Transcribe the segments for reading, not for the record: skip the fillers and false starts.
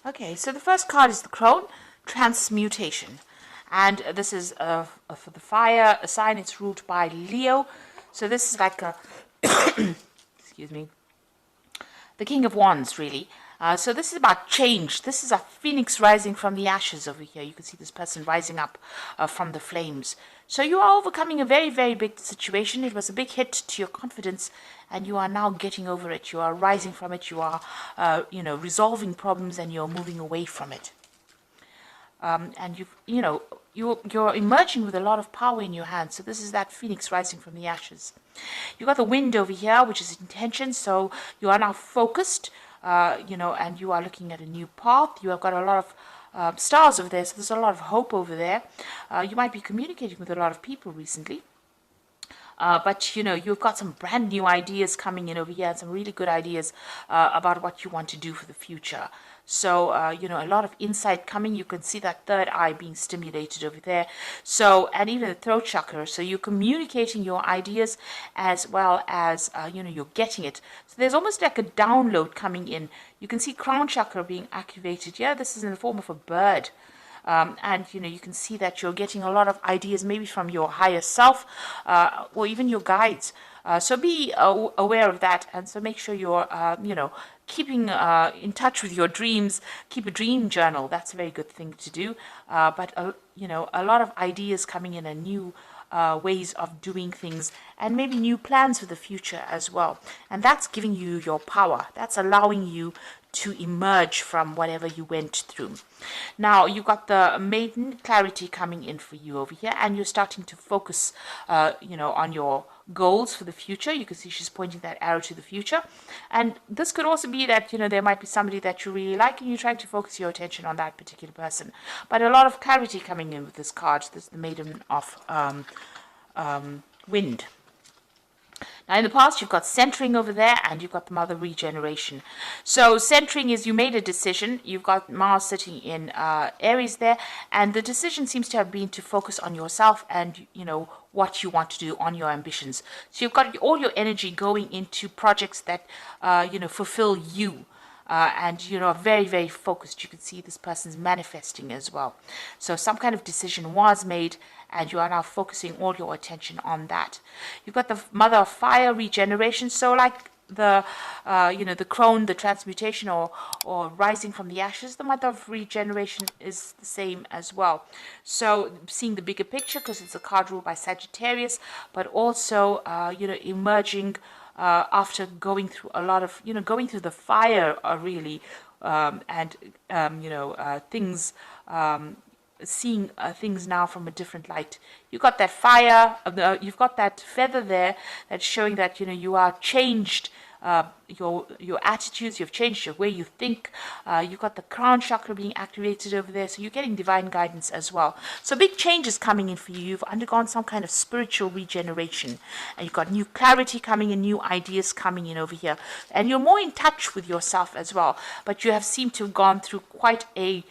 Okay, so the first card is the Crone, Transmutation. And this is for the fire, a sign. It's ruled by Leo. So this is like a, excuse me, the King of Wands, really. So this is about change. This is a phoenix rising from the ashes over here. You can see this person rising up from the flames. So you are overcoming a very, very big situation. It was a big hit to your confidence, and you are now getting over it. You are rising from it. You are, resolving problems, and you're moving away from it. And you're emerging with a lot of power in your hands. So this is that phoenix rising from the ashes. You got the wind over here, which is intention. So you are now focused, and you are looking at a new path. You have got a lot of stars over there, so there's a lot of hope over there. You might be communicating with a lot of people recently. But you've got some brand new ideas coming in over here, some really good ideas about what you want to do for the future. So, a lot of insight coming. You can see that third eye being stimulated over there. So, and even the throat chakra. So you're communicating your ideas as well as, you're getting it. So there's almost like a download coming in. You can see crown chakra being activated. Yeah, this is in the form of a bird. And you can see that you're getting a lot of ideas maybe from your higher self or even your guides. So be aware of that, and so make sure you're keeping in touch with your dreams. Keep a dream journal. That's a very good thing to do. But a lot of ideas coming in, and new ways of doing things, and maybe new plans for the future as well. And that's giving you your power. That's allowing you to emerge from whatever you went through. Now you got the maiden clarity coming in for you over here, and you're starting to focus on your goals for the future. You can see she's pointing that arrow to the future, and this could also be that there might be somebody that you really like, and you're trying to focus your attention on that particular person. But a lot of clarity coming in with this card. This is the maiden of wind. Now, in the past, you've got centering over there, and you've got the mother regeneration. So centering is you made a decision. You've got Mars sitting in Aries there, and the decision seems to have been to focus on yourself and, what you want to do, on your ambitions. So you've got all your energy going into projects that, fulfill you. And are very, very focused. You can see this person's manifesting as well. So some kind of decision was made, and you are now focusing all your attention on that. You've got the mother of fire regeneration. So like the the crone, the transmutation, or rising from the ashes, the mother of regeneration is the same as well. So seeing the bigger picture, because it's a card ruled by Sagittarius, but also emerging after going through a lot of going through the fire really, and things, seeing things now from a different light. You got that fire, you've got that feather there that's showing that you are changed. Your attitudes, you've changed your way you think. You've got the crown chakra being activated over there, so you're getting divine guidance as well. So big changes coming in for you. You've undergone some kind of spiritual regeneration, and you've got new clarity coming in, new ideas coming in over here, and you're more in touch with yourself as well. But you have seemed to have gone through quite a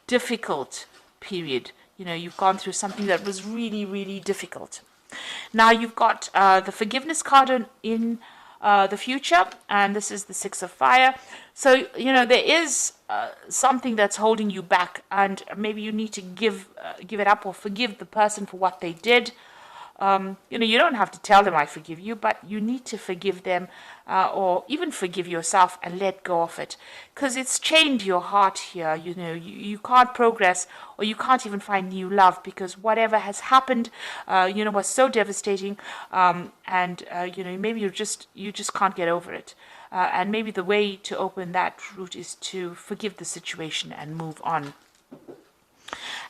difficult period. You've gone through something that was really, really difficult. Now you've got the forgiveness card in the future, and this is the Six of Fire. So there is something that's holding you back, and maybe you need to give it up or forgive the person for what they did. You don't have to tell them I forgive you, but you need to forgive them, or even forgive yourself and let go of it, because it's chained your heart here. You can't progress, or you can't even find new love, because whatever has happened, was so devastating, and maybe you just can't get over it. And maybe the way to open that route is to forgive the situation and move on.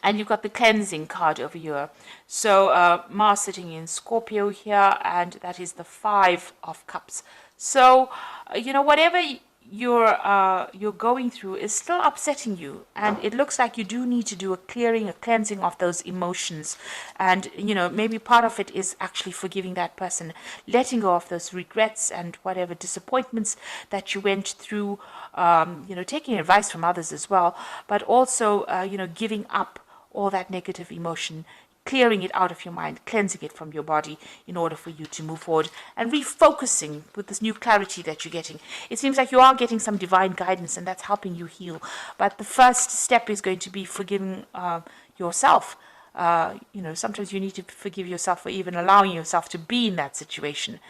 And you've got the cleansing card over here. So Mars sitting in Scorpio here, and that is the Five of Cups. So whatever you're going through is still upsetting you, and it looks like you do need to do a cleansing of those emotions. And maybe part of it is actually forgiving that person, letting go of those regrets and whatever disappointments that you went through, taking advice from others as well, but also giving up all that negative emotion, clearing it out of your mind, cleansing it from your body in order for you to move forward and refocusing with this new clarity that you're getting. It seems like you are getting some divine guidance, and that's helping you heal. But the first step is going to be forgiving yourself. Sometimes you need to forgive yourself for even allowing yourself to be in that situation.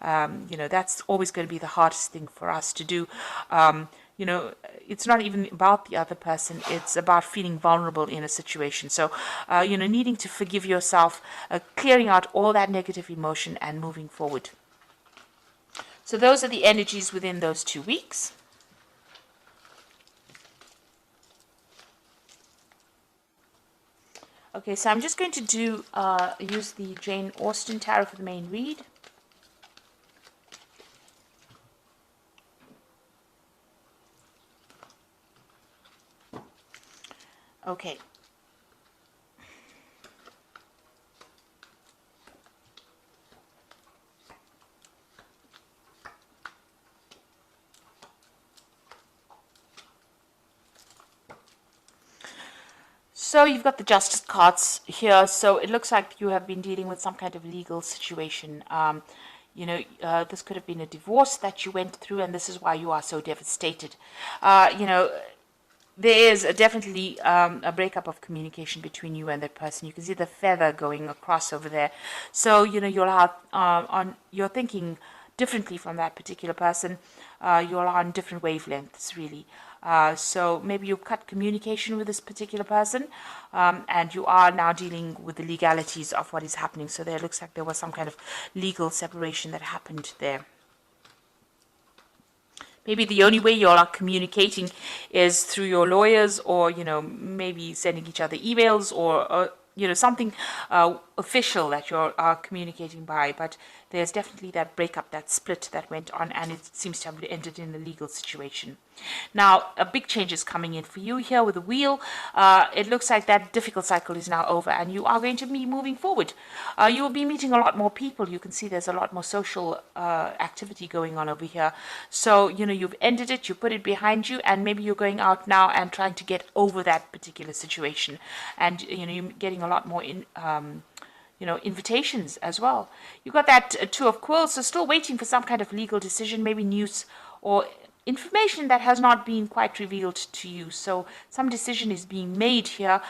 That's always going to be the hardest thing for us to do. It's not even about the other person. It's about feeling vulnerable in a situation. So, needing to forgive yourself, clearing out all that negative emotion and moving forward. So those are the energies within those 2 weeks. Okay, so I'm just going to use the Jane Austen Tarot for the main read. Okay. So you've got the Justice cards here. So it looks like you have been dealing with some kind of legal situation. This could have been a divorce that you went through, and this is why you are so devastated. There is definitely a breakup of communication between you and that person. You can see the feather going across over there. So, you're thinking differently from that particular person. You're on different wavelengths, really. So maybe you cut communication with this particular person, and you are now dealing with the legalities of what is happening. So there looks like there was some kind of legal separation that happened there. Maybe the only way you all are communicating is through your lawyers, or, maybe sending each other emails, or something official that you're communicating by. But there's definitely that breakup, that split that went on, and it seems to have ended in a legal situation. Now, a big change is coming in for you here with the wheel. It looks like that difficult cycle is now over, and you are going to be moving forward. You will be meeting a lot more people. You can see there's a lot more social activity going on over here. So, you've ended it, you put it behind you, and maybe you're going out now and trying to get over that particular situation. And, you're getting a lot more invitations as well. You've got that Two of Quills, so still waiting for some kind of legal decision, maybe news or information that has not been quite revealed to you. So some decision is being made here.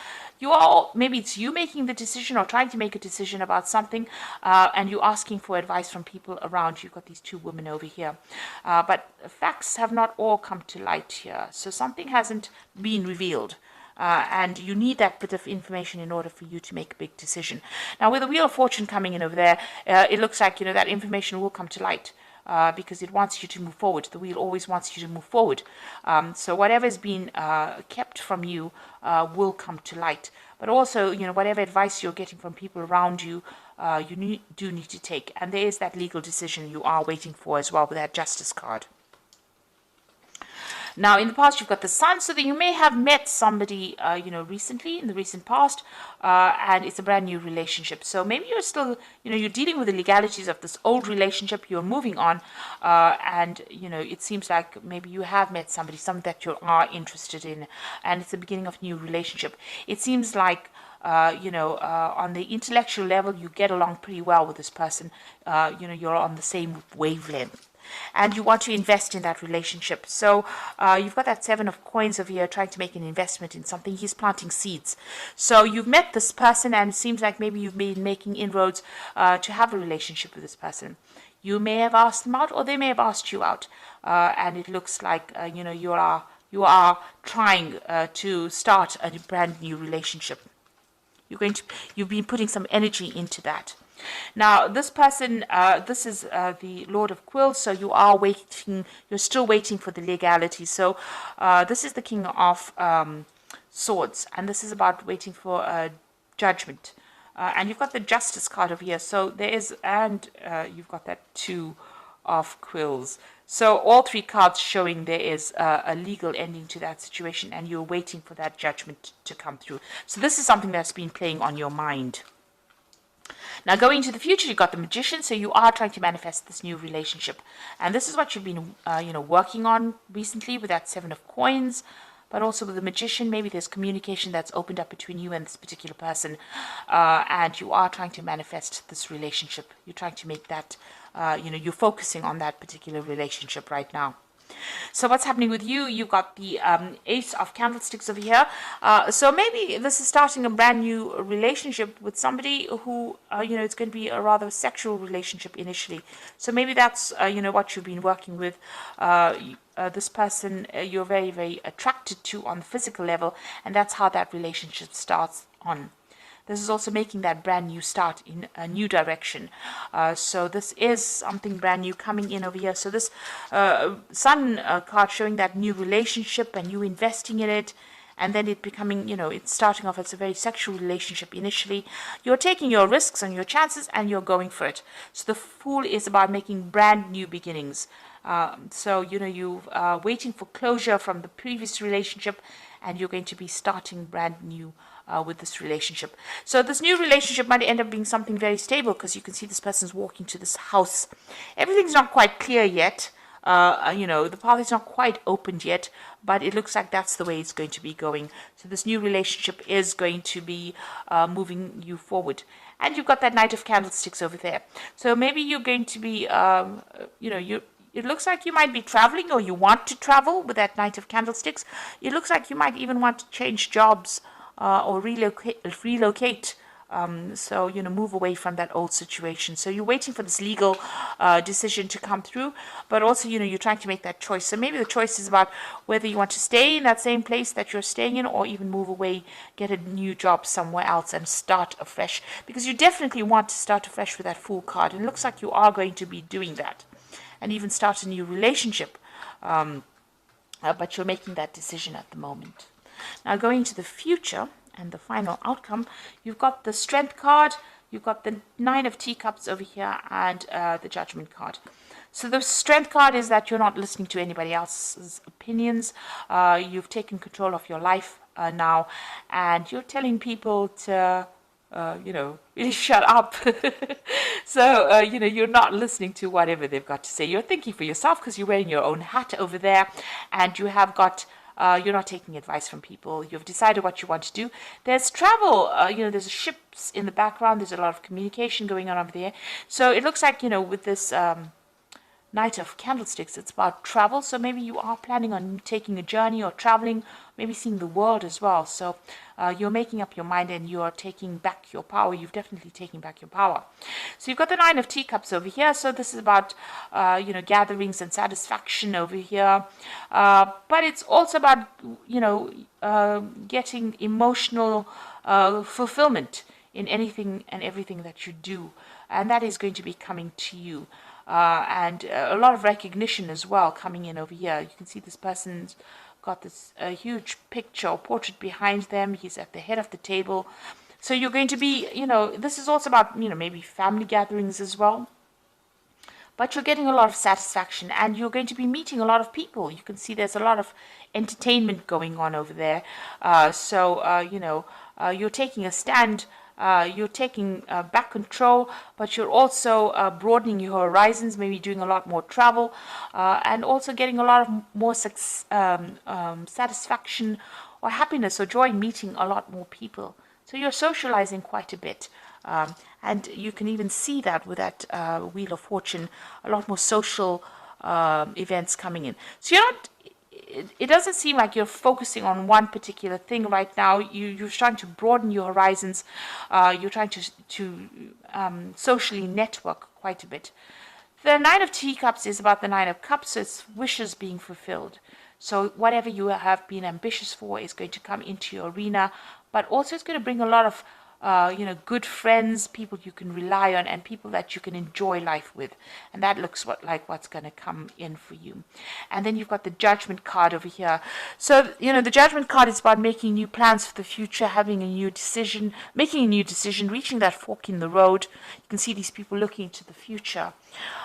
Maybe it's you making the decision or trying to make a decision about something, and you're asking for advice from people around you. You've got these two women over here. But facts have not all come to light here. So something hasn't been revealed. And you need that bit of information in order for you to make a big decision. Now, with the Wheel of Fortune coming in over there, it looks like, that information will come to light. Because it wants you to move forward. The wheel always wants you to move forward. So whatever's been kept from you will come to light. But also, whatever advice you're getting from people around you, do need to take. And there is that legal decision you are waiting for as well with that Justice card. Now, in the past, you've got the Sun, so that you may have met somebody, recently, in the recent past, and it's a brand new relationship. So maybe you're still, you're dealing with the legalities of this old relationship, you're moving on, and, it seems like maybe you have met somebody that you are interested in, and it's the beginning of a new relationship. It seems like, on the intellectual level, you get along pretty well with this person. You're on the same wavelength. And you want to invest in that relationship. So you've got that Seven of Coins over here trying to make an investment in something. He's planting seeds. So you've met this person, and it seems like maybe you've been making inroads to have a relationship with this person. You may have asked them out, or they may have asked you out. And it looks like, you are trying to start a brand new relationship. You've been putting some energy into that. Now, this person, this is the Lord of Quills, so you are waiting, you're still waiting for the legality. So this is the King of Swords, and this is about waiting for judgment. And you've got the Justice card over here, so there is, and you've got that Two of Quills. So all three cards showing there is a legal ending to that situation, and you're waiting for that judgment to come through. So this is something that's been playing on your mind. Now, going into the future, you've got the Magician, so you are trying to manifest this new relationship. And this is what you've been, working on recently with that Seven of Coins. but also with the Magician, maybe there's communication that's opened up between you and this particular person, and you are trying to manifest this relationship. You're trying to make that, you're focusing on that particular relationship right now. So what's happening with you? You've got the Ace of Candlesticks over here. So maybe this is starting a brand new relationship with somebody who, it's going to be a rather sexual relationship initially. So maybe that's, what you've been working with. This person you're very, very attracted to on the physical level, and that's how that relationship starts on. This is also making that brand new start in a new direction. So this is something brand new coming in over here. So this Sun card showing that new relationship and you investing in it, and then it becoming, it's starting off as a very sexual relationship initially. You're taking your risks and your chances and you're going for it. So the Fool is about making brand new beginnings. So, you're waiting for closure from the previous relationship, and you're going to be starting brand new with this relationship. So this new relationship might end up being something very stable, because you can see this person's walking to this house. Everything's not quite clear yet. The path is not quite opened yet, but it looks like that's the way it's going to be going. So this new relationship is going to be moving you forward. And you've got that Knight of Candlesticks over there. So maybe you're going to be, it looks like you might be traveling, or you want to travel with that Knight of Candlesticks. It looks like you might even want to change jobs or relocate. So, move away from that old situation. So you're waiting for this legal decision to come through, but also, you're trying to make that choice. So maybe the choice is about whether you want to stay in that same place that you're staying in, or even move away, get a new job somewhere else and start afresh. Because you definitely want to start afresh with that Fool card. And it looks like you are going to be doing that. And even start a new relationship. But you're making that decision at the moment. Now going to the future and the final outcome, you've got the Strength card, you've got the Nine of Teacups over here, and the Judgment card. So the Strength card is that you're not listening to anybody else's opinions. You've taken control of your life now, and you're telling people to really shut up. So, you're not listening to whatever they've got to say. You're thinking for yourself, because you're wearing your own hat over there, and you have got, you're not taking advice from people. You've decided what you want to do. There's travel, there's ships in the background. There's a lot of communication going on over there. So it looks like, with this Knight of Candlesticks, it's about travel. So maybe you are planning on taking a journey or traveling, maybe seeing the world as well. So you're making up your mind, and you're taking back your power. You've definitely taken back your power. So you've got the Nine of Teacups over here. So this is about, gatherings and satisfaction over here. But it's also about, getting emotional fulfillment in anything and everything that you do. And that is going to be coming to you. And a lot of recognition as well coming in over here. You can see this person's got this huge picture or portrait behind them. He's at the head of the table. So you're going to be, this is also about, maybe family gatherings as well. But you're getting a lot of satisfaction, and you're going to be meeting a lot of people. You can see there's a lot of entertainment going on over there. You're taking a stand. You're taking back control, but you're also broadening your horizons, maybe doing a lot more travel, and also getting a lot of more satisfaction or happiness or joy in meeting a lot more people. So you're socializing quite a bit. And you can even see that with that Wheel of Fortune, a lot more social events coming in. So you're not... It doesn't seem like you're focusing on one particular thing right now. You're trying to broaden your horizons. You're trying to socially network quite a bit. The Nine of Teacups is about the Nine of Cups, so it's wishes being fulfilled. So whatever you have been ambitious for is going to come into your arena, but also it's going to bring a lot of good friends, people you can rely on, and people that you can enjoy life with. And that looks like what's going to come in for you. And then you've got the Judgment card over here. So, the Judgment card is about making new plans for the future, having a new decision, making a new decision, reaching that fork in the road. You can see these people looking into the future.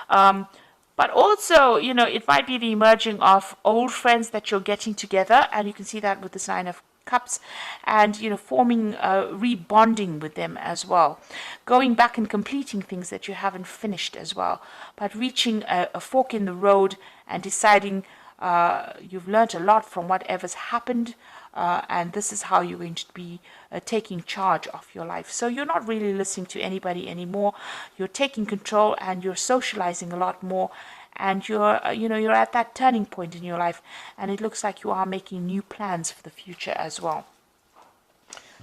But also, it might be the emerging of old friends that you're getting together, and you can see that with the Nine of Cups, and forming rebonding with them as well, going back and completing things that you haven't finished as well, but reaching a fork in the road and deciding You've learned a lot from whatever's happened, and this is how you're going to be taking charge of your life. So you're not really listening to anybody anymore. You're taking control, and you're socializing a lot more. And you're, you're at that turning point in your life, and it looks like you are making new plans for the future as well.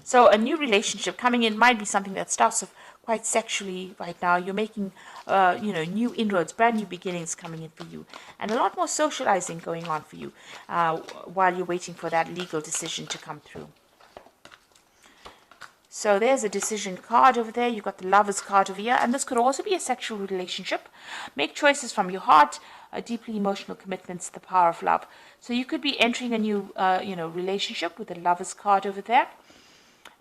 So a new relationship coming in might be something that starts off quite sexually right now. You're making, new inroads, brand new beginnings coming in for you, and a lot more socializing going on for you while you're waiting for that legal decision to come through. So there's a decision card over there. You've got the Lovers card over here, and this could also be a sexual relationship. Make choices from your heart. Deeply emotional commitments, the power of love. So you could be entering a new, relationship with the Lovers card over there.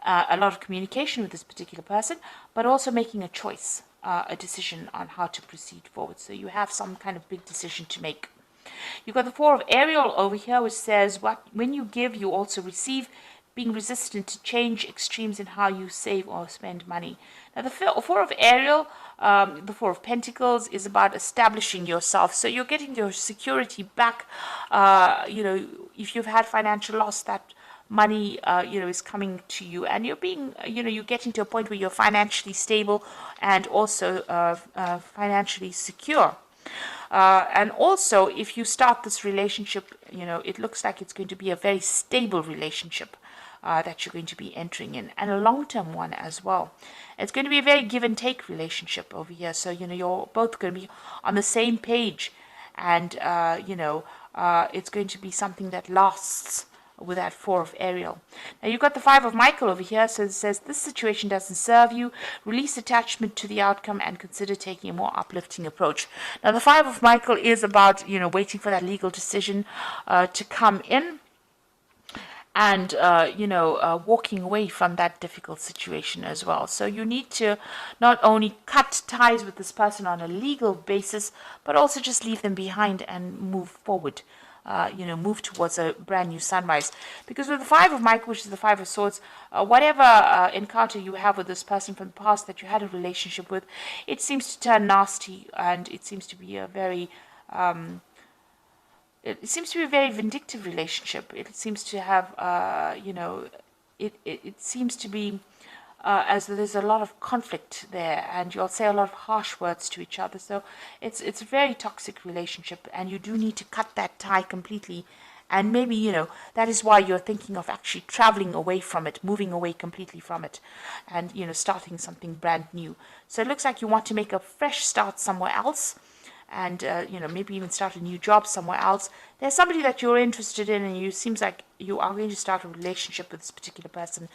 A lot of communication with this particular person, but also making a choice, a decision on how to proceed forward. So you have some kind of big decision to make. You've got the Four of Ariel over here, which says, when you give, you also receive, being resistant to change, extremes in how you save or spend money. Now, the Four of Ariel, the Four of Pentacles, is about establishing yourself. So you're getting your security back. If you've had financial loss, that money, is coming to you, and you're being, you're getting to a point where you're financially stable and also financially secure. And also, if you start this relationship, it looks like it's going to be a very stable relationship that you're going to be entering in, and a long-term one as well. It's going to be a very give and take relationship over here. So, you're both going to be on the same page, and, it's going to be something that lasts with that Four of Ariel. Now you've got the Five of Michael over here, so it says this situation doesn't serve you. Release attachment to the outcome and consider taking a more uplifting approach. Now the Five of Michael is about, waiting for that legal decision to come in, and walking away from that difficult situation as well. So you need to not only cut ties with this person on a legal basis, but also just leave them behind and move forward. Move towards a brand new sunrise. Because with the Five of Michael, which is the Five of Swords, whatever encounter you have with this person from the past that you had a relationship with, it seems to turn nasty, and it seems to be a very vindictive relationship. It seems to have, it seems to be as there's a lot of conflict there, and you'll say a lot of harsh words to each other. So it's a very toxic relationship, and you do need to cut that tie completely. And maybe, that is why you're thinking of actually traveling away from it, moving away completely from it, and, starting something brand new. So it looks like you want to make a fresh start somewhere else, and, maybe even start a new job somewhere else. There's somebody that you're interested in, and you seems like you are going to start a relationship with this particular person,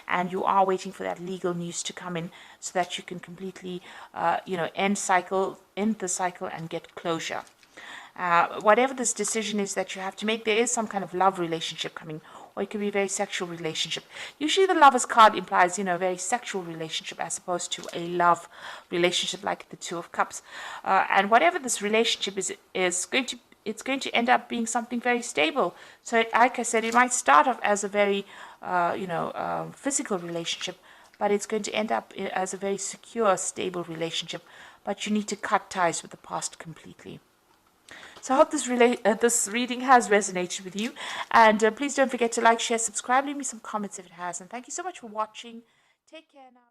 and you are waiting for that legal news to come in so that you can completely, end the cycle and get closure. Whatever this decision is that you have to make, there is some kind of love relationship coming, or it could be a very sexual relationship. Usually the Lovers card implies, a very sexual relationship as opposed to a love relationship like the Two of Cups. And whatever this relationship is going to, it's going to end up being something very stable. So like I said, it might start off as a very, physical relationship, but it's going to end up as a very secure, stable relationship. But you need to cut ties with the past completely. So I hope this reading has resonated with you. And please don't forget to like, share, subscribe, leave me some comments if it has. And thank you so much for watching. Take care now.